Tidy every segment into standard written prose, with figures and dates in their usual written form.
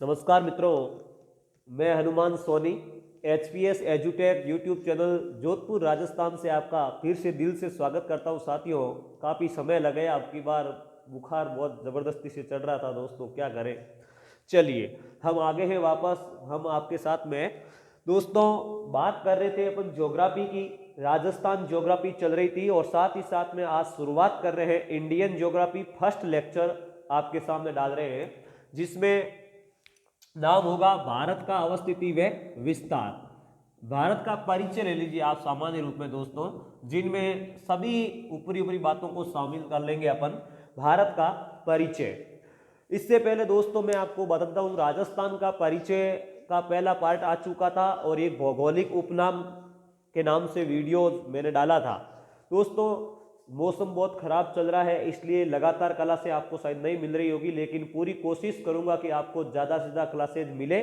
नमस्कार मित्रों, मैं हनुमान सोनी HPS एजुटेक यूट्यूब चैनल जोधपुर राजस्थान से आपका फिर से दिल से स्वागत करता हूं। साथियों, काफ़ी समय लग गया, आपकी बार बुखार बहुत ज़बरदस्ती से चढ़ रहा था दोस्तों, क्या करें। चलिए हम आगे हैं वापस, हम आपके साथ में दोस्तों बात कर रहे थे अपन ज्योग्राफी की। राजस्थान ज्योग्राफी चल रही थी और साथ ही साथ में आज शुरुआत कर रहे हैं इंडियन ज्योग्राफी फर्स्ट लेक्चर आपके सामने डाल रहे हैं, जिसमें नाम होगा भारत का अवस्थिति व विस्तार। भारत का परिचय ले लीजिए आप सामान्य रूप में दोस्तों, जिनमें सभी ऊपरी ऊपरी बातों को शामिल कर लेंगे अपन। भारत का परिचय, इससे पहले दोस्तों मैं आपको बताता हूँ, राजस्थान का परिचय का पहला पार्ट आ चुका था और एक भौगोलिक उपनाम के नाम से वीडियो मैंने डाला था दोस्तों। मौसम बहुत ख़राब चल रहा है, इसलिए लगातार क्लासें आपको शायद नहीं मिल रही होगी, लेकिन पूरी कोशिश करूंगा कि आपको ज़्यादा से ज़्यादा क्लासेज मिले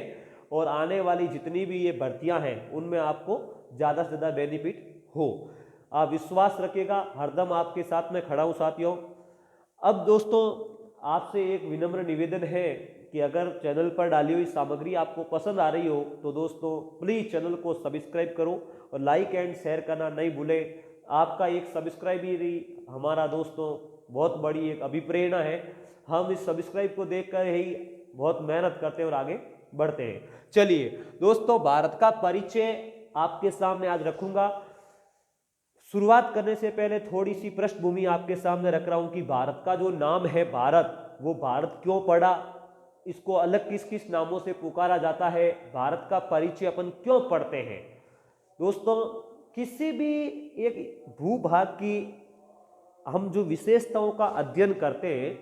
और आने वाली जितनी भी ये भर्तियां हैं उनमें आपको ज़्यादा से ज़्यादा बेनिफिट हो। आप विश्वास रखिएगा, हरदम आपके साथ में खड़ा हूँ साथियों। अब दोस्तों आपसे एक विनम्र निवेदन है कि अगर चैनल पर डाली हुई सामग्री आपको पसंद आ रही हो तो दोस्तों प्लीज़ चैनल को सब्सक्राइब करो और लाइक एंड शेयर करना नहीं भूलें। आपका एक सब्सक्राइब ही हमारा दोस्तों बहुत बड़ी एक अभिप्रेरणा है। हम इस सब्सक्राइब को देखकर ही बहुत मेहनत करते हैं और आगे बढ़ते हैं। चलिए दोस्तों, भारत का परिचय आपके सामने आज रखूंगा। शुरुआत करने से पहले थोड़ी सी पृष्ठभूमि आपके सामने रख रहा हूं कि भारत का जो नाम है भारत, वो भारत क्यों पड़ा, इसको अलग किस किस नामों से पुकारा जाता है, भारत का परिचय अपन क्यों पढ़ते हैं। दोस्तों किसी भी एक भूभाग की हम जो विशेषताओं का अध्ययन करते हैं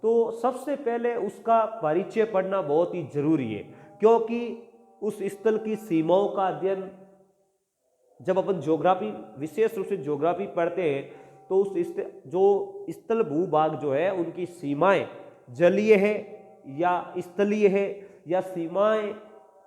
तो सबसे पहले उसका परिचय पढ़ना बहुत ही जरूरी है, क्योंकि उस स्थल की सीमाओं का अध्ययन जब अपन ज्योग्राफी, विशेष रूप से ज्योग्राफी पढ़ते हैं तो उस जो स्थल भूभाग जो है उनकी सीमाएं जलीय है या स्थलीय है, या सीमाएं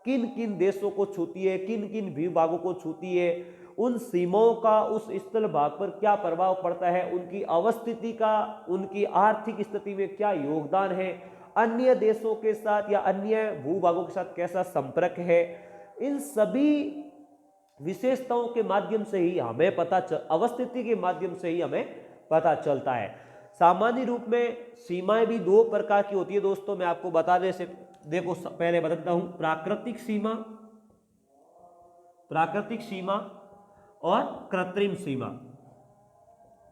किन किन देशों को छूती है, किन किन भूभागों को छूती है, उन सीमाओं का उस स्थल भाग पर क्या प्रभाव पड़ता है, उनकी अवस्थिति का, उनकी आर्थिक स्थिति में क्या योगदान है, अन्य देशों के साथ या अन्य भूभागों के साथ कैसा संपर्क है, इन सभी विशेषताओं के माध्यम से ही हमें अवस्थिति के माध्यम से ही हमें पता चलता है। सामान्य रूप में सीमाएं भी दो प्रकार की होती है दोस्तों, मैं आपको बता दे से देखो पहले बताता हूं। प्राकृतिक सीमा, प्राकृतिक सीमा और कृत्रिम सीमा,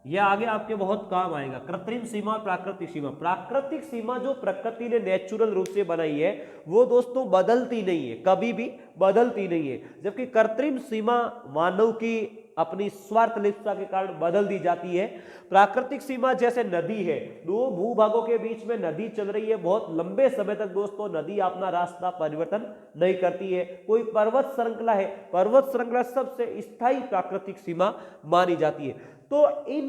यह आगे आपके बहुत काम आएगा। कृत्रिम सीमा और प्राकृतिक सीमा। प्राकृतिक सीमा जो प्रकृति ने नेचुरल रूप से बनाई है वो दोस्तों बदलती नहीं है, कभी भी बदलती नहीं है, जबकि कृत्रिम सीमा मानव की अपनी स्वार्थ लिप्तता के कारण बदल दी जाती है। प्राकृतिक सीमा जैसे नदी है, दो भूभागों के बीच में नदी चल रही है, बहुत लंबे समय तक दोस्तों नदी अपना रास्ता परिवर्तन नहीं करती है। कोई पर्वत श्रृंखला है, पर्वत श्रृंखला सबसे स्थायी प्राकृतिक सीमा मानी जाती है। तो इन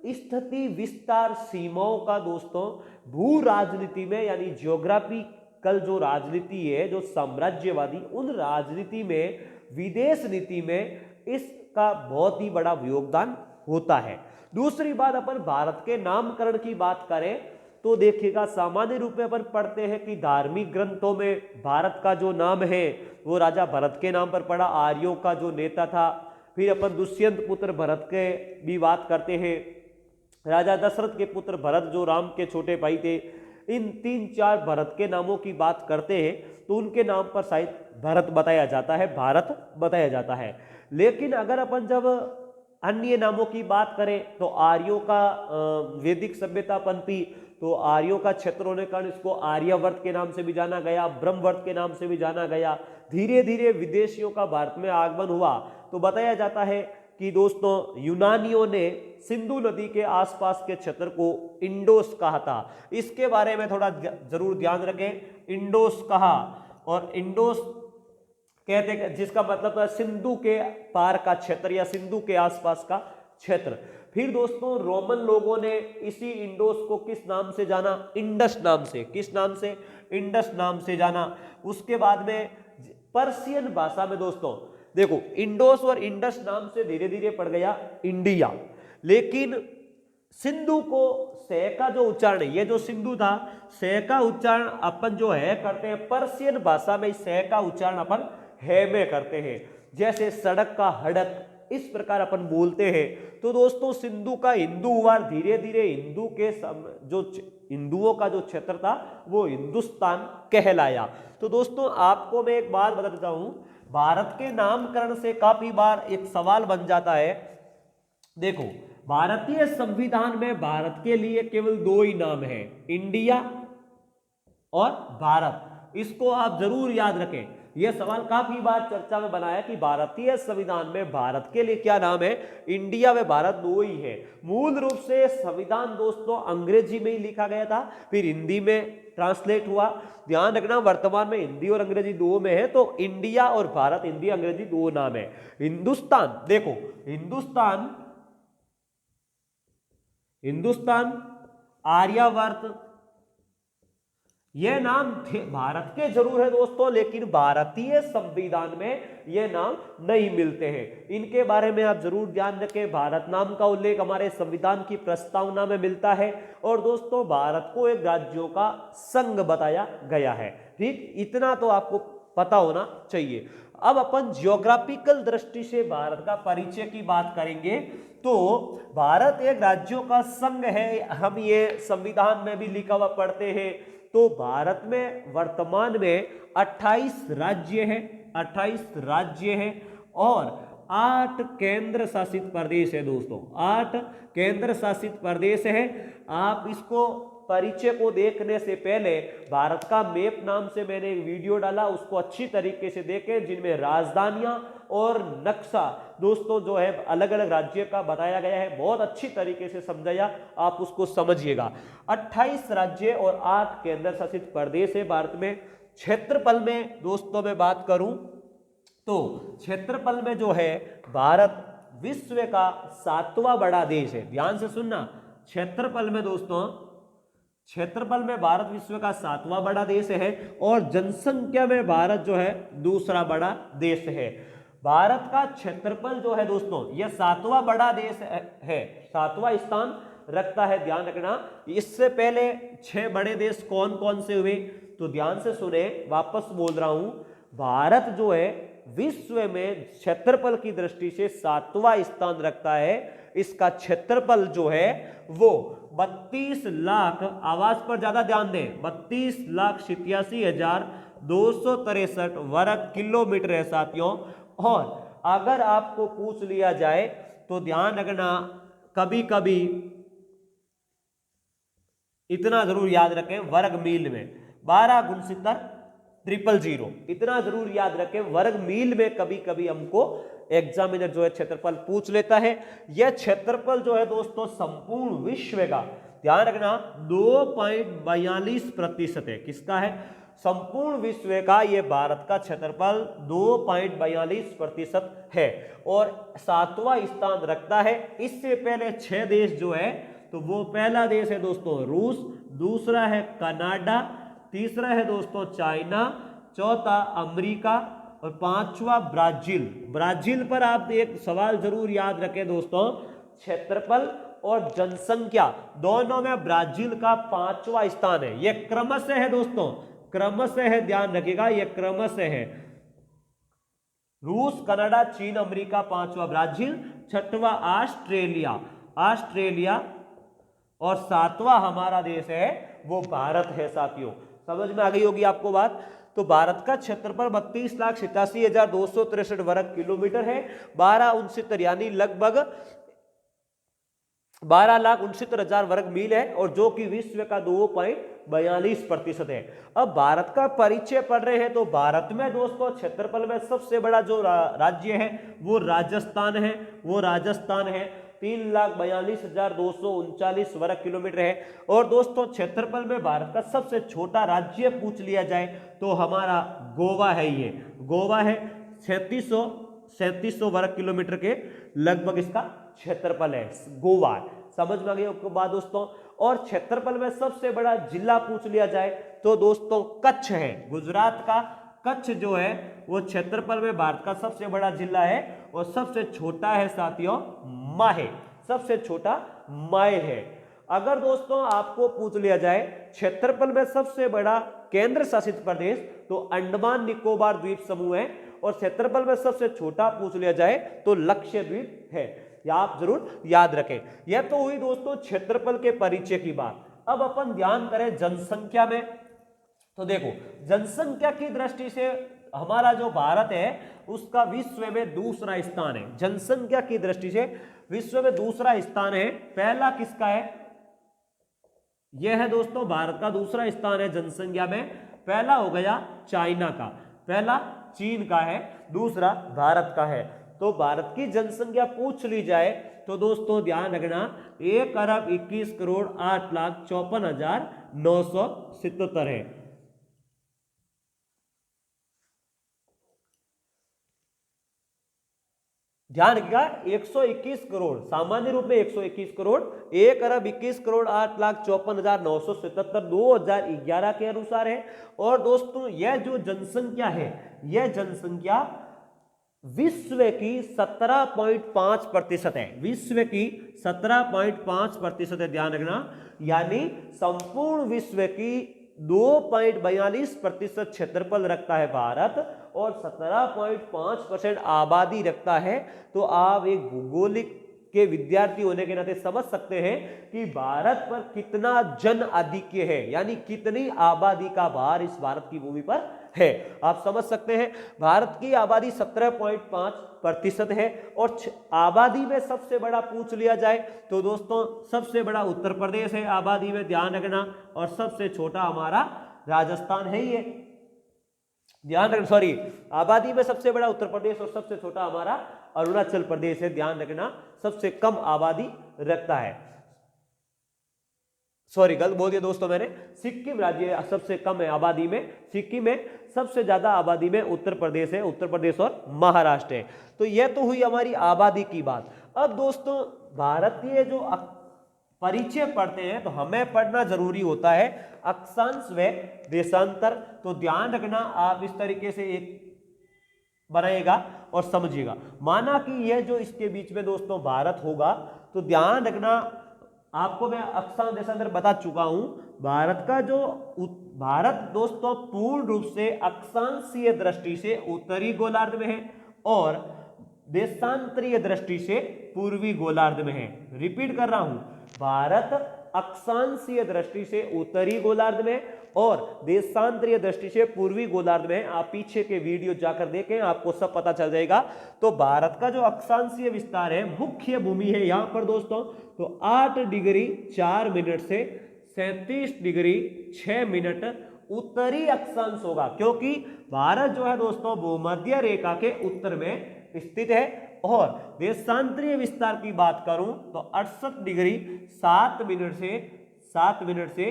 स्थिति विस्तार सीमाओं का दोस्तों भू राजनीति में, यानी ज्योग्राफिकल जो राजनीति है, जो साम्राज्यवादी, उन राजनीति में, विदेश नीति में इसका बहुत ही बड़ा योगदान होता है। दूसरी बात, अपन भारत के नामकरण की बात करें तो देखिएगा, सामान्य रूप में अपन पढ़ते हैं कि धार्मिक ग्रंथों में भारत का जो नाम है वो राजा भरत के नाम पर पड़ा, आर्यों का जो नेता था। फिर अपन दुष्यंत पुत्र भरत के भी बात करते हैं, राजा दशरथ के पुत्र भरत जो राम के छोटे भाई थे। इन तीन चार भरत के नामों की बात करते हैं तो उनके नाम पर शायद भरत बताया जाता है, भारत बताया जाता है। लेकिन अगर अपन जब अन्य नामों की बात करें तो आर्यों का वैदिक सभ्यता पनपी, तो आर्यों का क्षेत्र होने के कारण इसको आर्यवर्त के नाम से भी जाना गया, ब्रह्मवर्त के नाम से भी जाना गया। धीरे धीरे विदेशियों का भारत में आगमन हुआ तो बताया जाता है कि दोस्तों यूनानियों ने सिंधु नदी के आसपास के क्षेत्र को इंडोस कहा था। इसके बारे में थोड़ा जरूर ध्यान रखें, इंडोस कहा, और इंडोस कहते जिसका मतलब है सिंधु के पार का क्षेत्र या सिंधु के आसपास का क्षेत्र। फिर दोस्तों रोमन लोगों ने इसी इंडोस को किस नाम से जाना, इंडस नाम से। किस नाम से? इंडस नाम से जाना। उसके बाद में पर्शियन भाषा में दोस्तों देखो, इंडोस और इंडस नाम से धीरे धीरे पड़ गया इंडिया, लेकिन सिंधु को से का जो उच्चारण, ये जो सिंधु था, से का उच्चारण अपन जो है करते हैं पर्शियन भाषा में, से का उच्चारण अपन है में करते हैं। जैसे सड़क का हड़क, इस प्रकार अपन बोलते हैं। तो दोस्तों सिंधु का हिंदू हुआ, धीरे धीरे हिंदू के जो हिंदुओं का जो क्षेत्र था वो हिंदुस्तान कहलाया। तो दोस्तों आपको मैं एक बात बता देता हूं, भारत के नामकरण से काफी बार एक सवाल बन जाता है। देखो भारतीय संविधान में भारत के लिए केवल दो ही नाम है, इंडिया और भारत। इसको आप जरूर याद रखें, यह सवाल काफी बार चर्चा में बना है कि भारतीय संविधान में भारत के लिए क्या नाम है, इंडिया व भारत दो ही है। मूल रूप से संविधान दोस्तों अंग्रेजी में ही लिखा गया था, फिर हिंदी में ट्रांसलेट हुआ। ध्यान रखना वर्तमान में हिंदी और अंग्रेजी दो में है, तो इंडिया और भारत हिंदी अंग्रेजी दो नाम है। हिंदुस्तान, देखो हिंदुस्तान, आर्यावर्त, यह नाम भारत के जरूर है दोस्तों, लेकिन भारतीय संविधान में यह नाम नहीं मिलते हैं। इनके बारे में आप जरूर ध्यान रखें। भारत नाम का उल्लेख हमारे संविधान की प्रस्तावना में मिलता है। और दोस्तों भारत को एक राज्यों का संघ बताया गया है। ठीक, इतना तो आपको पता होना चाहिए। अब अपन ज्योग्राफिकल दृष्टि से भारत का परिचय की बात करेंगे। तो भारत एक राज्यों का संघ है, हम ये संविधान में भी लिखा हुआ पढ़ते हैं। तो भारत में वर्तमान में 28 राज्य हैं, 28 राज्य हैं और 8 केंद्र शासित प्रदेश है दोस्तों, 8 केंद्र शासित प्रदेश है। आप इसको परिचय को देखने से पहले भारत का मैप नाम से मैंने एक वीडियो डाला, उसको अच्छी तरीके से देखें, जिनमें राजधानियां और नक्शा दोस्तों जो है अलग अलग राज्य का बताया गया है, बहुत अच्छी तरीके से समझाया, आप उसको समझिएगा। 28 राज्य और 8 केंद्र शासित प्रदेश है भारत में। क्षेत्रफल में दोस्तों मैं बात करूं तो क्षेत्रफल में जो है भारत विश्व का 7वां बड़ा देश है। ध्यान से सुनना, क्षेत्रफल में दोस्तों, क्षेत्रफल में भारत विश्व का 7वां बड़ा देश है और जनसंख्या में भारत जो है दूसरा बड़ा देश है। भारत का क्षेत्रफल जो है दोस्तों यह 7वां बड़ा देश है, 7वां स्थान रखता है। ध्यान रखना, इससे पहले 6 बड़े देश कौन कौन से हुए, तो ध्यान से सुने, वापस बोल रहा हूं, भारत जो है विश्व में क्षेत्रफल की दृष्टि से 7वां स्थान रखता है। इसका क्षेत्रफल जो है वो 32 लाख, आवाज पर ज्यादा ध्यान दें, 32,87,263 वर्ग किलोमीटर है साथियों। और अगर आपको पूछ लिया जाए तो ध्यान रखना, कभी कभी इतना जरूर याद रखें, वर्ग मील में 12×000, इतना जरूर याद रखें, वर्ग मील में कभी कभी हमको एग्जामिनर जो है क्षेत्रफल पूछ लेता है। यह क्षेत्रफल जो है दोस्तों संपूर्ण विश्व का, ध्यान रखना, 2.42% है। किसका है? संपूर्ण विश्व का यह भारत का क्षेत्रफल 2.42% है और 7वां स्थान रखता है। इससे पहले 6 देश जो है, तो वो पहला देश है दोस्तों रूस, दूसरा है कनाडा, तीसरा है दोस्तों चाइना, चौथा अमेरिका और 5वां ब्राजील। ब्राजील पर आप एक सवाल जरूर याद रखें दोस्तों, क्षेत्रफल और जनसंख्या दोनों में ब्राजील का 5वां स्थान है। यह क्रमशः है दोस्तों, क्रमशः है, ध्यान रखिएगा, यह क्रमशः है। रूस, कनाडा, चीन, अमेरिका, 5वां ब्राजील, 6वां ऑस्ट्रेलिया और 7वां हमारा देश है वो भारत है साथियों। समझ में आ गई होगी आपको बात। तो भारत का क्षेत्रफल 32,87,263 वर्ग किलोमीटर है, 12,69 यानी लगभग 12,69,000 वर्ग मील है और जो कि विश्व का 2.42% है। अब भारत का परिचय पढ़ रहे हैं तो भारत में दोस्तों क्षेत्रफल में सबसे बड़ा जो राज्य है वो राजस्थान है, 3,42,239 वर्ग किलोमीटर है। और दोस्तों क्षेत्रफल में भारत का सबसे छोटा राज्य पूछ लिया जाए तो हमारा गोवा है। ये गोवा है, 3700 वर्ग किलोमीटर के लगभग इसका क्षेत्रफल है गोवा। समझ में आ गई आपको बात दोस्तों। और क्षेत्रफल में सबसे बड़ा जिला पूछ लिया जाए तो दोस्तों कच्छ है, गुजरात का कच्छ जो है वो क्षेत्रफल में भारत का सबसे बड़ा जिला है और सबसे छोटा है साथियों माहे, सबसे छोटा माइल है। अगर दोस्तों आपको पूछ लिया जाए क्षेत्रफल में सबसे बड़ा केंद्र शासित प्रदेश, तो अंडमान निकोबार द्वीप समूह है, और क्षेत्रफल में सबसे छोटा पूछ लिया जाए तो लक्षद्वीप है। यह आप जरूर याद रखें। यह तो हुई दोस्तों क्षेत्रफल के परिचय की बात। अब अपन ध्यान करें जनसंख्या में, तो देखो जनसंख्या की दृष्टि से हमारा जो भारत है उसका विश्व में दूसरा स्थान है। जनसंख्या की दृष्टि से विश्व में दूसरा स्थान है। पहला किसका है? यह है दोस्तों भारत का दूसरा स्थान है जनसंख्या में। पहला हो गया चाइना का, पहला चीन का है, दूसरा भारत का है। तो भारत की जनसंख्या पूछ ली जाए तो दोस्तों ध्यान रखना 1,21,08,54,977 है। ध्यान रखिएगा 121 करोड़, सामान्य रूप में 121 करोड़, 1,21,08,54,977 2011 के अनुसार है। और दोस्तों यह जो जनसंख्या है, यह जनसंख्या विश्व की 17.5% है। विश्व की 17.5% है, ध्यान रखना। यानी संपूर्ण विश्व की 2.42% क्षेत्रफल रखता है भारत और 17.5% आबादी रखता है। तो आप एक भूगोलिक के विद्यार्थी होने के नाते समझ सकते हैं कि भारत पर कितना जन आधिक्य है, यानी कितनी आबादी का भार इस भारत की भूमि पर है। आप समझ सकते हैं भारत की आबादी 17.5% है। और आबादी में सबसे बड़ा पूछ लिया जाए तो दोस्तों सबसे बड़ा उत्तर प्रदेश है आबादी में, ध्यान रखना। और सबसे छोटा हमारा राजस्थान है। ये ध्यान रखना, सॉरी, आबादी में सबसे बड़ा उत्तर प्रदेश और सबसे छोटा हमारा अरुणाचल प्रदेश है, ध्यान रखना। सबसे कम आबादी रखता है, सॉरी गलत बोल दिया दोस्तों मैंने, सिक्किम राज्य सबसे कम है आबादी में, सिक्किम में सबसे ज्यादा आबादी में उत्तर प्रदेश है, उत्तर प्रदेश और महाराष्ट्र है। तो यह तो हुई हमारी आबादी की बात। अब दोस्तों भारतीय जो परिचय पढ़ते हैं तो हमें पढ़ना जरूरी होता है अक्षांश व देशांतर। तो ध्यान रखना आप इस तरीके से एक बनाइएगा और समझिएगा। माना कि यह जो इसके बीच में दोस्तों भारत होगा, तो ध्यान रखना आपको मैं अक्षांश देशांतर बता चुका हूं। भारत दोस्तों पूर्ण रूप से अक्षांशीय दृष्टि से उत्तरी गोलार्ध में है और देशांतरीय दृष्टि से पूर्वी गोलार्ध में है। रिपीट कर रहा हूं, भारत अक्षांशीय दृष्टि से उत्तरी गोलार्ध में और देशांतरीय दृष्टि से पूर्वी गोलार्ध में। आप पीछे के वीडियो जाकर देखें, आपको सब पता चल जाएगा। तो भारत का जो अक्षांशीय विस्तार है, मुख्य भूमि है यहां पर दोस्तों, तो 8 डिग्री 4 मिनट से 37 डिग्री 6 मिनट उत्तरी अक्षांश होगा, क्योंकि भारत जो है दोस्तों भूमध्य रेखा के उत्तर में स्थित है। और देशांतरीय विस्तार की बात करूं तो 68 डिग्री 7 मिनट से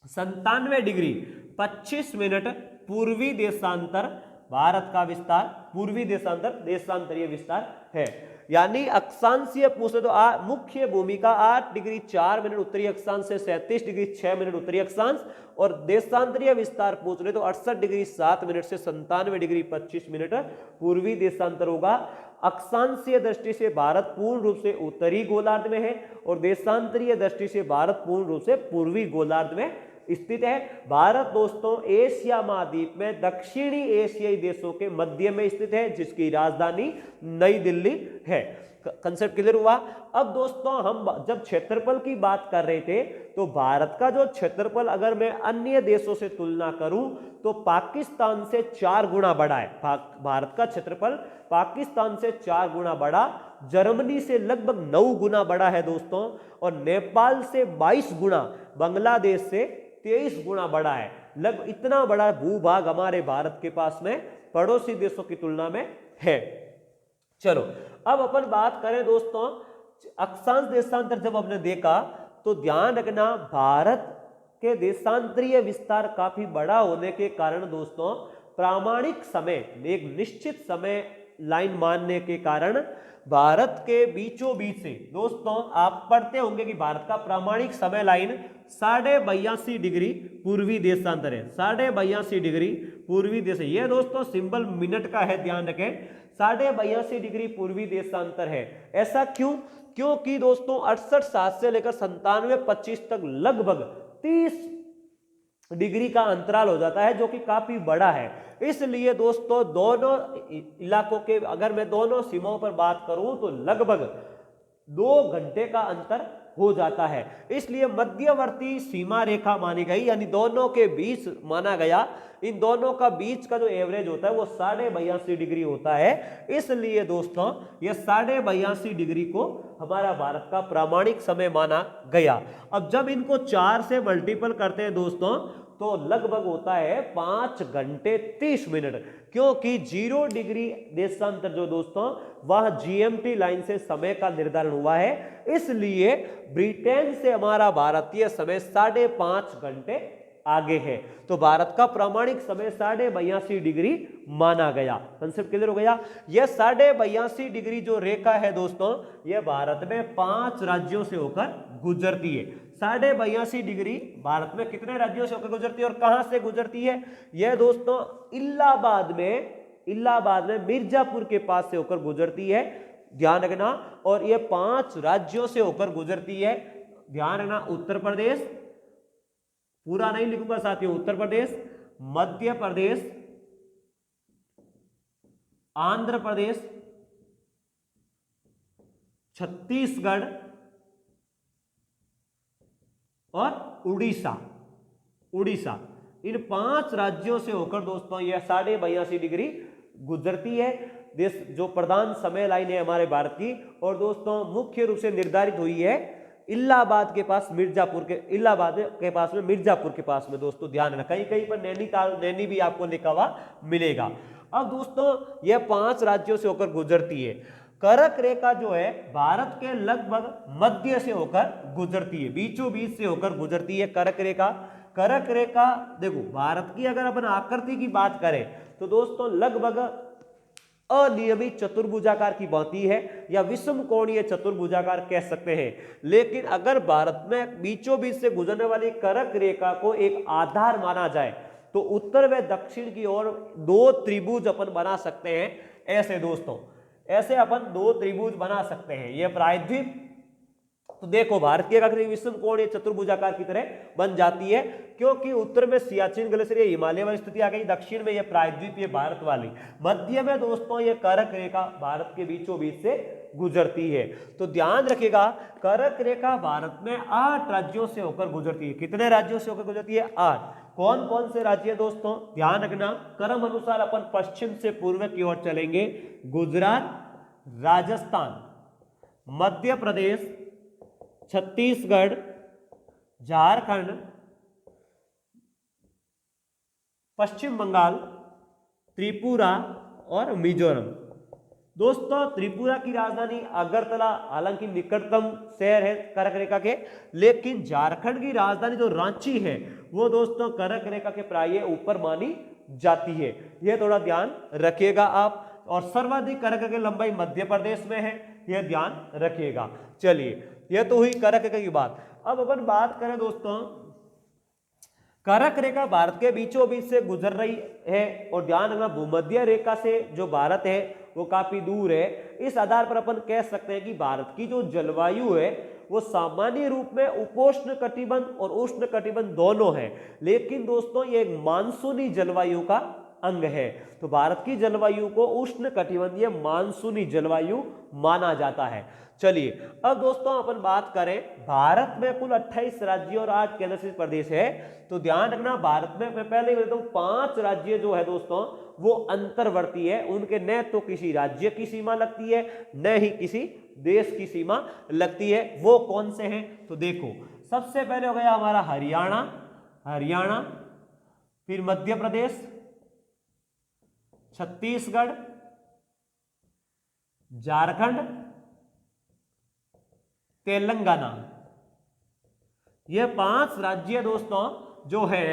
97 डिग्री 25 मिनट पूर्वी देशांतर भारत का विस्तार, पूर्वी देशांतर देशांतरीय विस्तार है। यानी अक्षांशीय पूछे तो मुख्य भूमि का 8 डिग्री 4 मिनट उत्तरी अक्षांश से 37 डिग्री 6 मिनट उत्तरी अक्षांश, और देशांतरीय विस्तार पूछ ले तो 68 डिग्री 7 मिनट से 97 डिग्री 25 मिनट पूर्वी देशांतर होगा। अक्षांशीय दृष्टि से भारत पूर्ण रूप से उत्तरी गोलार्ध में है और देशांतरीय दृष्टि से भारत पूर्ण रूप से पूर्वी गोलार्ध में स्थित है। भारत दोस्तों एशिया महाद्वीप में दक्षिणी एशियाई देशों के मध्य में स्थित है, जिसकी राजधानी नई दिल्ली है। कंसेप्ट क्लियर हुआ। अब दोस्तों हम जब क्षेत्रफल की बात कर रहे थे तो भारत का जो क्षेत्रफल अगर मैं अन्य देशों से तुलना करूं तो पाकिस्तान से 4 गुना बड़ा है। भारत का क्षेत्रफल पाकिस्तान से 4 गुना बड़ा, जर्मनी से लगभग 9 गुना बड़ा है दोस्तों, और नेपाल से 22 गुना, बांग्लादेश से 23 गुना बड़ा है। लगभग इतना बड़ा भूभाग हमारे भारत के पास में पड़ोसी देशों की तुलना में है। चलो अब अपन बात करें दोस्तों अक्षांश देशांतर। जब हमने देखा तो ध्यान रखना भारत के देशांतरीय विस्तार काफी बड़ा होने के कारण दोस्तों प्रामाणिक समय, एक निश्चित समय लाइन मानने के कारण भारत के बीचों बीच से दोस्तों आप पढ़ते होंगे कि भारत का प्रामाणिक समय लाइन 82.5 डिग्री पूर्वी देशांतर है, 82.5 डिग्री पूर्वी देश। ये दोस्तों सिंबल मिनट का है, ध्यान रखें, 82.5 डिग्री पूर्वी देशांतर है। ऐसा क्यों? क्योंकि दोस्तों 68.7 से लेकर 97.25 तक लगभग 30 डिग्री का अंतराल हो जाता है, जो कि काफी बड़ा है। इसलिए दोस्तों दोनों इलाकों के, अगर मैं दोनों सीमाओं पर बात करूं तो लगभग 2 घंटे का अंतर हो जाता है। इसलिए मध्यवर्ती सीमा रेखा मानी गई, यानी दोनों के बीच माना गया। इन दोनों का बीच का जो एवरेज होता है वो 82.5 डिग्री होता है। इसलिए दोस्तों ये 82.5 डिग्री को हमारा भारत का प्रामाणिक समय माना गया। अब जब इनको 4 से मल्टीपल करते हैं दोस्तों तो लगभग होता है 5 घंटे 30 मिनट, क्योंकि 0 डिग्री देशांतर जो दोस्तों वह जीएमटी लाइन से समय का निर्धारण हुआ है। इसलिए ब्रिटेन से हमारा भारतीय समय 5.5 घंटे आगे है। तो भारत का प्रामाणिक समय 82.5 डिग्री माना गया। कंसेप्ट क्लियर हो गया? यह 82.5 डिग्री जो रेखा है दोस्तों, यह भारत में 5 राज्यों से होकर गुजरती है। 82.5 डिग्री भारत में कितने राज्यों से होकर गुजरती है और कहां से गुजरती है? यह दोस्तों इलाहाबाद में मिर्जापुर के पास से होकर गुजरती है, ध्यान रखना। और यह 5 राज्यों से होकर गुजरती है, ध्यान रखना। उत्तर प्रदेश, पूरा नहीं लिखूंगा साथियों, उत्तर प्रदेश, मध्य प्रदेश, आंध्र प्रदेश, छत्तीसगढ़ और उड़ीसा। इन 5 राज्यों से होकर दोस्तों यह 82.5 डिग्री गुजरती है। देश जो प्रधान समय लाइन है हमारे भारत की, और दोस्तों मुख्य रूप से निर्धारित हुई है इलाहाबाद के पास, मिर्जापुर के पास में दोस्तों, ध्यान रखना। कहीं पर नैनी भी आपको लिखा हुआ मिलेगा। अब दोस्तों यह 5 राज्यों से होकर गुजरती है। कर्क रेखा जो है भारत के लगभग मध्य से होकर गुजरती है, बीचों बीच से होकर गुजरती है कर्क रेखा। देखो भारत की अगर अपन आकृति की बात करें तो दोस्तों लगभग अनियमित चतुर्भुजाकार की भांति है, या विषम कोणीय चतुर्भुजाकार कह सकते हैं। लेकिन अगर भारत में बीचों बीच से गुजरने वाली कर्क रेखा को एक आधार माना जाए तो उत्तर व दक्षिण की ओर 2 त्रिभुज अपन बना सकते हैं। ऐसे दोस्तों, ऐसे अपन 2 त्रिभुज बना सकते हैं। यह प्रायद्वीप, तो देखो भारत की आकृति विषम कोणीय चतुर्भुजाकार की तरह बन जाती है, क्योंकि उत्तर में सियाचिन ग्लेशियर, हिमालय वाली स्थिति आ गई, दक्षिण में यह प्रायद्वीप, ये भारत वाली, मध्य में दोस्तों ये कर्क रेखा भारत के बीचों बीच से गुजरती है। तो ध्यान रखिएगा, कर्क रेखा भारत में 8 राज्यों से होकर गुजरती है। कितने राज्यों से होकर गुजरती है? 8। कौन कौन से राज्य दोस्तों? ध्यान रखना, क्रम अनुसार अपन पश्चिम से पूर्व की ओर चलेंगे। गुजरात, राजस्थान, मध्य प्रदेश, छत्तीसगढ़, झारखंड, पश्चिम बंगाल, त्रिपुरा और मिजोरम। दोस्तों त्रिपुरा की राजधानी अगरतला, हालांकि निकटतम शहर है कर्क रेखा के, लेकिन झारखंड की राजधानी जो रांची है वो दोस्तों कर्क रेखा के प्राय ऊपर मानी जाती है। यह थोड़ा ध्यान रखिएगा आप। और सर्वाधिक कर्क रेखा की लंबाई मध्य प्रदेश में है, यह ध्यान रखिएगा। चलिए, यह तो हुई कर्क रेखा की बात। अब अपन बात करें दोस्तों, कर्क रेखा भारत के बीचों बीच से गुजर रही है, और ध्यान रखना भूमध्य रेखा से जो भारत है वो काफी दूर है। इस आधार पर अपन कह सकते हैं कि भारत की जो जलवायु है वो सामान्य रूप में उपोष्ण कटिबंध और उष्ण कटिबंध दोनों है, लेकिन दोस्तों ये एक मानसूनी जलवायु का अंग है। तो भारत की जलवायु को उष्ण कटिबंधीय मानसूनी जलवायु माना जाता है। चलिए, अब दोस्तों अपन बात करें, भारत में कुल 28 राज्य और 8 केंद्र शासित प्रदेश है। तो ध्यान रखना, भारत में मैं पहले ही बता दूं 5 राज्य जो है दोस्तों वो अंतर्वर्ती है, उनके न तो किसी राज्य की सीमा लगती है न ही किसी देश की सीमा लगती है। वो कौन से हैं? तो देखो, सबसे पहले हो गया हमारा हरियाणा, फिर मध्य प्रदेश, छत्तीसगढ़, झारखंड, तेलंगाना। ये 5 राज्य दोस्तों जो है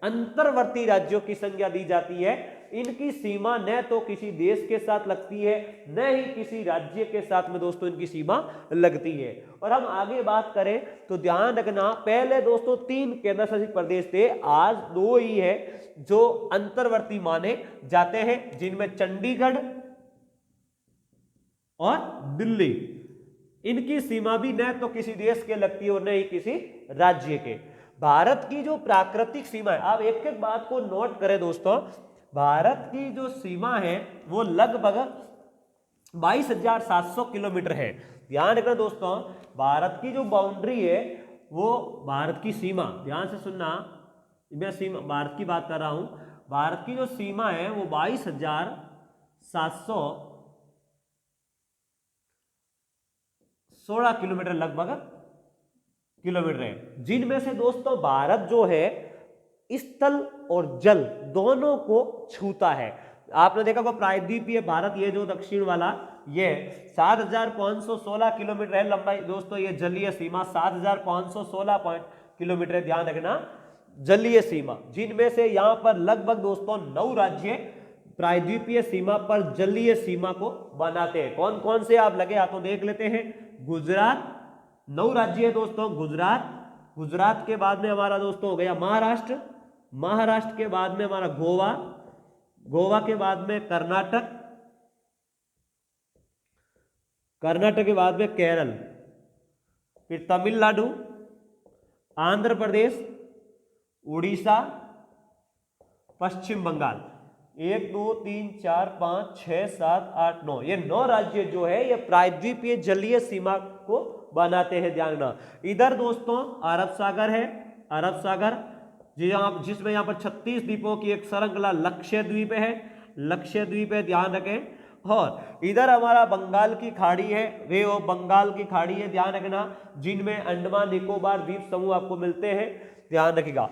अंतर्वर्ती राज्यों की संज्ञा दी जाती है। इनकी सीमा न तो किसी देश के साथ लगती है न ही किसी राज्य के साथ में दोस्तों इनकी सीमा लगती है। और हम आगे बात करें तो ध्यान रखना, पहले दोस्तों 3 केंद्र शासित प्रदेश थे, आज 2 ही है जो अंतर्वर्ती माने जाते हैं, जिनमें चंडीगढ़ और दिल्ली। इनकी सीमा भी न तो किसी देश के लगती है और न ही किसी राज्य के। भारत की जो प्राकृतिक सीमा है, आप एक एक बात को नोट करें दोस्तों, भारत की जो सीमा है वो लगभग 22,700 किलोमीटर है। ध्यान रखना दोस्तों, भारत की जो बाउंड्री है वो भारत की सीमा, ध्यान से सुनना, मैं सीमा भारत की बात कर रहा हूं, भारत की जो सीमा है वो 22,716 किलोमीटर लगभग किलोमीटर है, जिनमें से दोस्तों भारत जो है स्थल और जल दोनों को छूता है। आपने देखा वो प्रायद्वीपीय भारत, ये जो दक्षिण वाला ये 7,516 किलोमीटर है लंबाई दोस्तों, ये जलीय सीमा 7,516 किलोमीटर है, ध्यान रखना जलीय सीमा, जिनमें से यहां पर लगभग दोस्तों 9 राज्य प्रायद्वीपीय सीमा पर जलीय सीमा को बनाते हैं। कौन कौन से आप लगे हाथों देख लेते हैं। गुजरात, 9 राज्य है दोस्तों, गुजरात के बाद में हमारा दोस्तों हो गया महाराष्ट्र के बाद में हमारा गोवा के बाद में कर्नाटक के बाद में केरल, फिर तमिलनाडु, आंध्र प्रदेश, उड़ीसा, पश्चिम बंगाल। 1 2 3 4 5 6 7 8 9, ये 9 राज्य जो है ये प्रायद्वीपीय जलीय सीमा को बनाते हैं। ध्यान रखना, इधर दोस्तों अरब सागर है, जिसमें यहाँ पर 36 द्वीपों की एक श्रृंखला लक्षद्वीप है, ध्यान रखें। और इधर हमारा बंगाल की खाड़ी है, वे वो बंगाल की खाड़ी है, ध्यान रखना, जिनमें अंडमान निकोबार द्वीप समूह आपको मिलते हैं, ध्यान रखिएगा।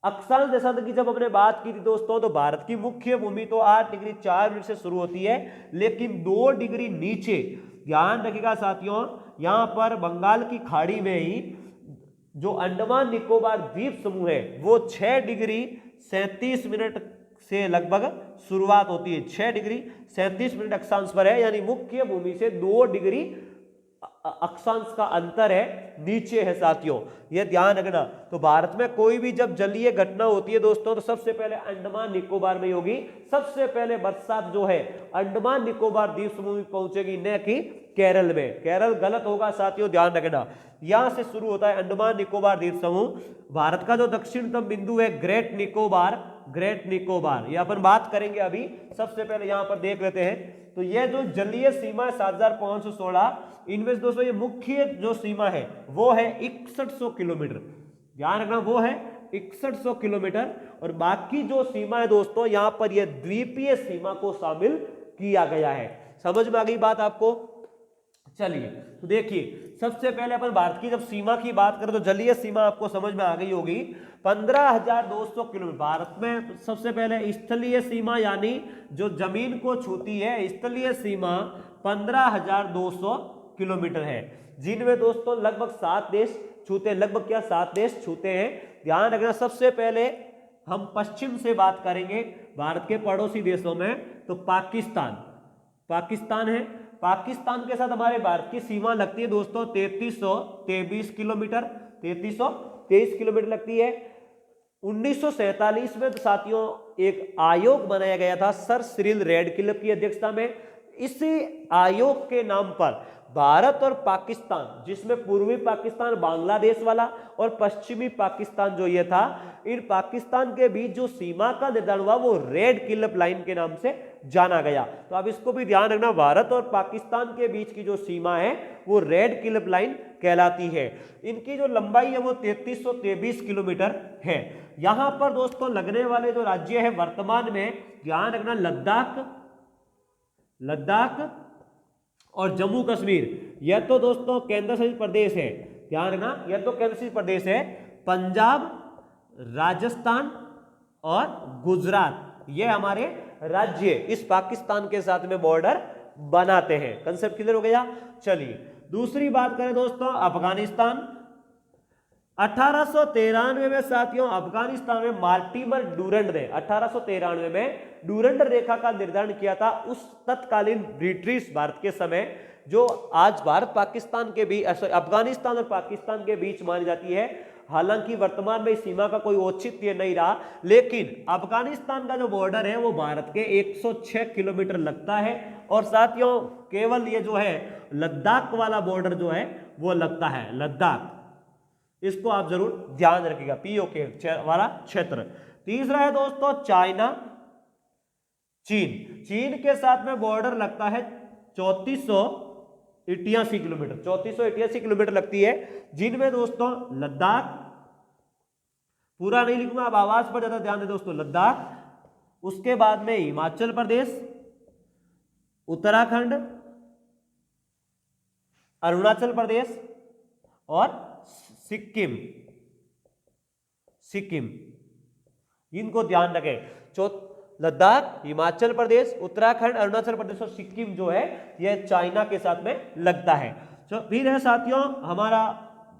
अक्षांश देशांतर की जब हमने बात की थी दोस्तों, तो भारत की मुख्य भूमि तो 8 डिग्री 4 मिनट से शुरू होती है, लेकिन 2 डिग्री नीचे, ध्यान रखिएगा साथियों, यहां पर बंगाल की खाड़ी में ही जो अंडमान निकोबार द्वीप समूह है वो 6 डिग्री 37 मिनट से लगभग शुरुआत होती है, 6 डिग्री 37 मिनट अक्षांश पर है, यानी मुख्य भूमि से 2 डिग्री अक्षांश का अंतर है, नीचे है साथियों, यह ध्यान रखना। तो भारत में कोई भी जब जलीय घटना होती है दोस्तों, तो सबसे पहले अंडमान निकोबार में होगी, सबसे पहले बरसात जो है अंडमान निकोबार द्वीप समूह में पहुंचेगी, न कि केरल में। केरल गलत होगा साथियों, ध्यान रखना, यहां से शुरू होता है अंडमान निकोबार द्वीप समूह। भारत का जो दक्षिणतम बिंदु है ग्रेट निकोबार, ये अपन बात करेंगे अभी। सबसे पहले यहां पर देख लेते हैं, तो यह जो जलीय सीमा है 7,516, इनमें से दोस्तों ये मुख्य जो सीमा है वो है 6100 किलोमीटर, ध्यान रखना, वो है 6100 किलोमीटर। और बाकी जो सीमा है दोस्तों, यहां पर यह द्वीपीय सीमा को शामिल किया गया है। समझ में आ गई बात आपको। चलिए तो देखिए, सबसे पहले अपन भारत की जब सीमा की बात करें तो जलीय सीमा आपको समझ में आ गई होगी, 15,200 किलोमीटर। भारत में सबसे पहले स्थलीय सीमा, यानी जो जमीन को छूती है, स्थलीय सीमा 15,200 किलोमीटर है, जिनमें दोस्तों लगभग 7 देश छूते हैं, लगभग क्या 7 देश छूते हैं, ध्यान रखना। सबसे पहले हम पश्चिम से बात करेंगे भारत के पड़ोसी देशों में, तो पाकिस्तान है, पाकिस्तान के साथ हमारे भारत की सीमा लगती है दोस्तों 3323 किलोमीटर, 3323 किलोमीटर लगती है। 1947 में तो साथियों एक आयोग बनाया गया था सर सिरिल रैडक्लिफ की अध्यक्षता में। इसी आयोग के नाम पर भारत और पाकिस्तान, जिसमें पूर्वी पाकिस्तान बांग्लादेश वाला और पश्चिमी पाकिस्तान जो ये था, इन पाकिस्तान के बीच जो सीमा का निर्धारण हुआ वो रेड क्लिफ लाइन के नाम से जाना गया। तो अब इसको भी ध्यान रखना, भारत और पाकिस्तान के बीच की जो सीमा है वो रेड क्लिफ लाइन कहलाती है। इनकी जो लंबाई है वो 3323 किलोमीटर है। यहां पर दोस्तों लगने वाले जो राज्य है वर्तमान में, ध्यान रखना, लद्दाख और जम्मू कश्मीर, यह तो दोस्तों केंद्र शासित प्रदेश है, ध्यान रखना, यह तो केंद्र शासित प्रदेश है। पंजाब, राजस्थान और गुजरात, ये हमारे राज्य इस पाकिस्तान के साथ में बॉर्डर बनाते हैं। कंसेप्ट क्लियर हो गया। चलिए दूसरी बात करें दोस्तों, 1893 में साथियों अफगानिस्तान में मार्टिमर डूरंड ने 1893 में डूरंड रेखा का निर्धारण किया था। उस तत्कालीन ब्रिटिश भारत के समय जो आज भारत पाकिस्तान के बीच, अफगानिस्तान और पाकिस्तान के बीच मानी जाती है। हालांकि वर्तमान में इस सीमा का कोई औचित्य नहीं रहा, लेकिन अफगानिस्तान का जो बॉर्डर है वो भारत के 106 किलोमीटर लगता है। और साथियों केवल ये जो है लद्दाख वाला बॉर्डर जो है वो लगता है लद्दाख, इसको आप जरूर ध्यान रखिएगा, पीओके वाला क्षेत्र। तीसरा है दोस्तों चाइना, चीन। चीन के साथ में बॉर्डर लगता है 3488 किलोमीटर, 3488 किलोमीटर लगती है, जिनमें दोस्तों लद्दाख, पूरा नहीं लिखूंगा, आप आवाज पर ज्यादा ध्यान दें दोस्तों, लद्दाख, उसके बाद में हिमाचल प्रदेश, उत्तराखंड, अरुणाचल प्रदेश और सिक्किम, इनको ध्यान रखें। लद्दाख, हिमाचल प्रदेश, उत्तराखंड, अरुणाचल प्रदेश और सिक्किम जो है यह चाइना के साथ में लगता है। तो फिर है साथियों हमारा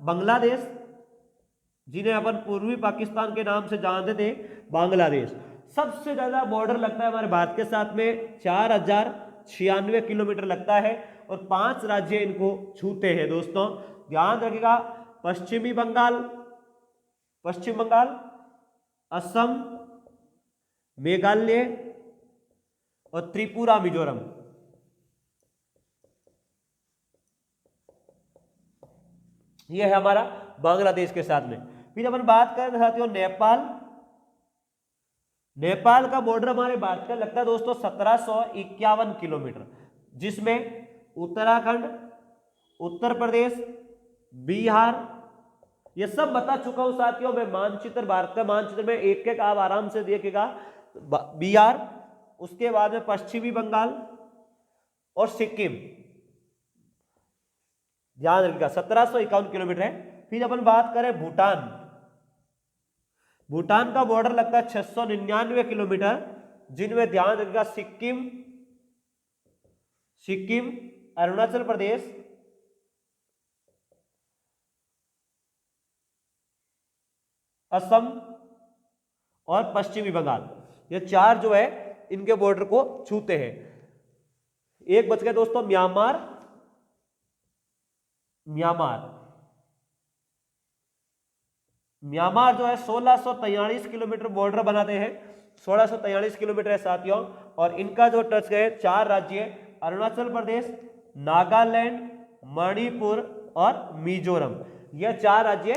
बांग्लादेश, जिन्हें अपन पूर्वी पाकिस्तान के नाम से जानते थे, बांग्लादेश। सबसे ज्यादा बॉर्डर लगता है हमारे भारत के साथ में, 4096 किलोमीटर लगता है और 5 राज्य इनको छूते हैं दोस्तों, ध्यान रखिएगा। पश्चिम बंगाल, असम, मेघालय और त्रिपुरा, मिजोरम। यह है हमारा बांग्लादेश के साथ में। फिर अपन बात करें साथियों नेपाल का बॉर्डर हमारे भारत का लगता है दोस्तों 1751 किलोमीटर, जिसमें उत्तराखंड, उत्तर प्रदेश, बिहार, ये सब बता चुका हूं साथियों। मैं मानचित्र, भारत का मानचित्र में एक एक आप आराम से देखिएगा। बिहार, उसके बाद में पश्चिमी बंगाल और सिक्किम, ध्यान रखिएगा 1751 किलोमीटर है। फिर अपन बात करें भूटान का बॉर्डर लगता है 699 किलोमीटर, जिनमें ध्यान रखिएगा सिक्किम, अरुणाचल प्रदेश, असम और पश्चिमी बंगाल, ये 4 जो है इनके बॉर्डर को छूते हैं। एक बच गया दोस्तों म्यांमार जो है 1643 किलोमीटर बॉर्डर बनाते हैं, 1643 किलोमीटर है साथियों। और इनका जो टच गए 4 राज्य, अरुणाचल प्रदेश, नागालैंड, मणिपुर और मिजोरम, यह 4 राज्य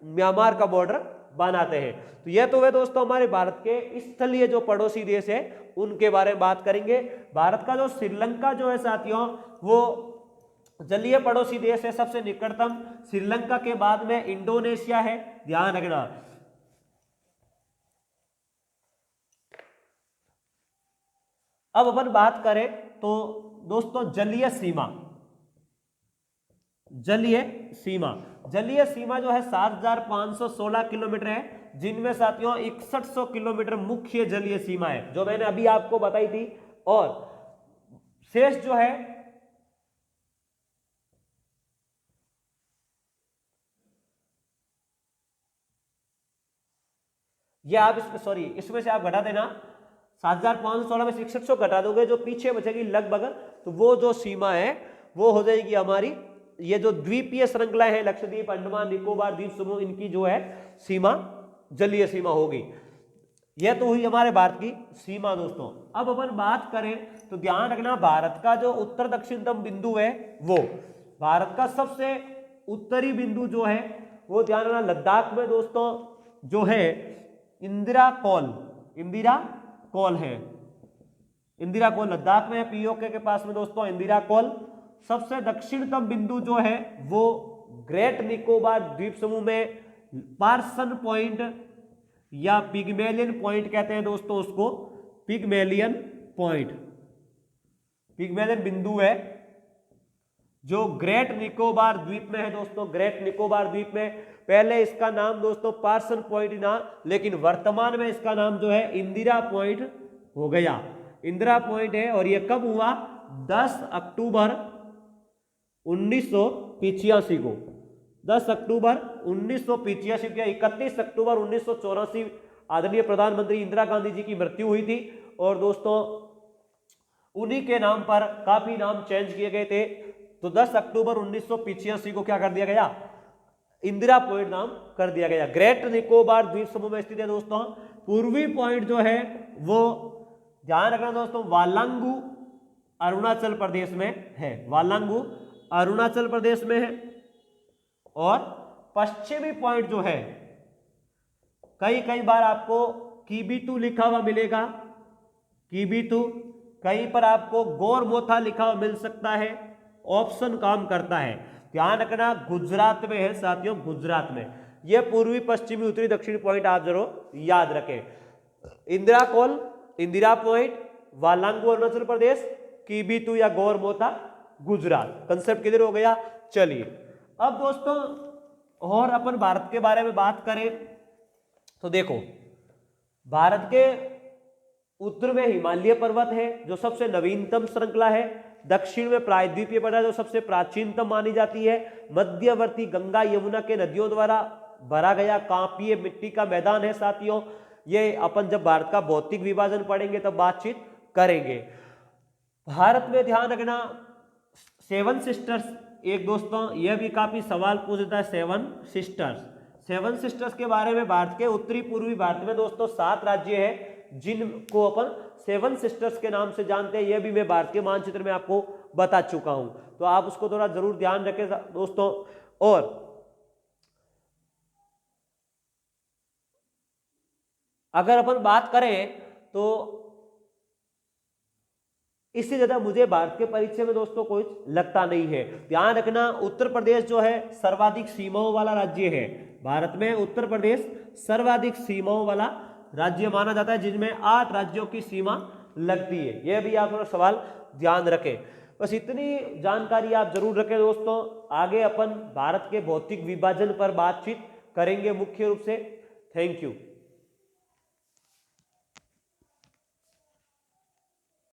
म्यांमार का बॉर्डर बनाते हैं। तो यह तो वे दोस्तों हमारे भारत के स्थलीय जो पड़ोसी देश है उनके बारे में बात करेंगे। भारत का जो श्रीलंका जो है साथियों वो जलीय पड़ोसी देश है, सबसे निकटतम। श्रीलंका के बाद में इंडोनेशिया है, ध्यान रखना। अब अपन बात करें तो दोस्तों जलीय सीमा जो है 7516 किलोमीटर है, जिनमें साथियों 6100 किलोमीटर मुख्य जलीय सीमा है, जो मैंने अभी आपको बताई थी। और शेष जो है ये आप इसमें से आप घटा देना, 7516 में से 6100 घटा दोगे, जो पीछे बचेगी लगभग, तो वो जो सीमा है वो हो जाएगी हमारी, ये जो द्वीपीय श्रृंखला है लक्षद्वीप, अंडमान निकोबार द्वीप समूह, इनकी जो है सीमा जलीय सीमा होगी। यह तो हुई हमारे भारत की सीमा दोस्तों। अब अपन बात करें तो ध्यान रखना, भारत का जो उत्तर दक्षिणतम बिंदु है, वो भारत का सबसे उत्तरी बिंदु जो है वो ध्यान रखना लद्दाख में दोस्तों जो है इंदिरा कॉल है, इंदिरा कॉल लद्दाख में है, पीओके के पास में दोस्तों इंदिरा कॉल। सबसे दक्षिणतम बिंदु जो है वो ग्रेट निकोबार द्वीप समूह में पार्सन पॉइंट या पिग्मेलियन पॉइंट कहते हैं दोस्तों उसको, पिग्मेलियन बिंदु है जो ग्रेट निकोबार द्वीप में है दोस्तों। ग्रेट निकोबार द्वीप में पहले इसका नाम दोस्तों पार्सन पॉइंट ना, लेकिन वर्तमान में इसका नाम जो है इंदिरा पॉइंट हो गया, इंदिरा पॉइंट है। और यह कब हुआ? 10 अक्टूबर 1985 को, 10 अक्टूबर 1985 या 31 अक्टूबर 1984 आदरणीय प्रधानमंत्री इंदिरा गांधी जी की मृत्यु हुई थी। और दोस्तों उन्हीं के नाम पर काफी नाम चेंज किए गए थे। तो 10 अक्टूबर 1985 को क्या कर दिया गया, इंदिरा पॉइंट नाम कर दिया गया। ग्रेट निकोबार द्वीप समूह में स्थित है दोस्तों। पूर्वी पॉइंट जो है वो ध्यान रखना दोस्तों, वालांगू अरुणाचल प्रदेश में है, वालांगू अरुणाचल प्रदेश में है। और पश्चिमी पॉइंट जो है, कई बार आपको कीबीतू लिखा हुआ मिलेगा, कीबीतू, कहीं पर आपको गोरमोथा लिखा हुआ मिल सकता है। ऑप्शन काम करता है, ध्यान रखना गुजरात में है साथियों, गुजरात में। यह पूर्वी पश्चिमी उत्तरी दक्षिणी पॉइंट आप जरूर याद रखें। इंदिरा कॉल, इंदिरा पॉइंट, वालांगू अरुणाचल प्रदेश, कीबीतू या गोरमोथा गुजरात। कंसेप्ट क्लियर हो गया। चलिए अब दोस्तों और अपन भारत के बारे में बात करें तो देखो, भारत के उत्तर में हिमालय पर्वत है जो सबसे नवीनतम श्रृंखला है। दक्षिण में प्रायद्वीपीय पर्वत जो सबसे प्राचीनतम मानी जाती है। मध्यवर्ती गंगा यमुना के नदियों द्वारा भरा गया कांपीय मिट्टी का मैदान है साथियों। ये अपन जब भारत का भौतिक विभाजन पढ़ेंगे तब बातचीत करेंगे। भारत में ध्यान रखना सेवन सिस्टर्स, एक दोस्तों यह भी काफी सवाल पूछता है, सेवन सिस्टर्स। सेवन सिस्टर्स के बारे में भारत के उत्तरी पूर्वी भारत में दोस्तों 7 राज्य है जिनको अपन सेवन सिस्टर्स के नाम से जानते हैं। यह भी मैं भारत के मानचित्र में आपको बता चुका हूं, तो आप उसको थोड़ा जरूर ध्यान रखें दोस्तों। और अगर अपन बात करें तो इससे ज्यादा मुझे भारत के परिचय में दोस्तों कुछ लगता नहीं है। ध्यान रखना उत्तर प्रदेश जो है सर्वाधिक सीमाओं वाला राज्य है। भारत में उत्तर प्रदेश सर्वाधिक सीमाओं वाला राज्य माना जाता है, जिनमें 8 राज्यों की सीमा लगती है। यह भी आप सवाल ध्यान रखें। बस इतनी जानकारी आप जरूर रखें दोस्तों। आगे अपन भारत के भौतिक विभाजन पर बातचीत करेंगे मुख्य रूप से। Thank you.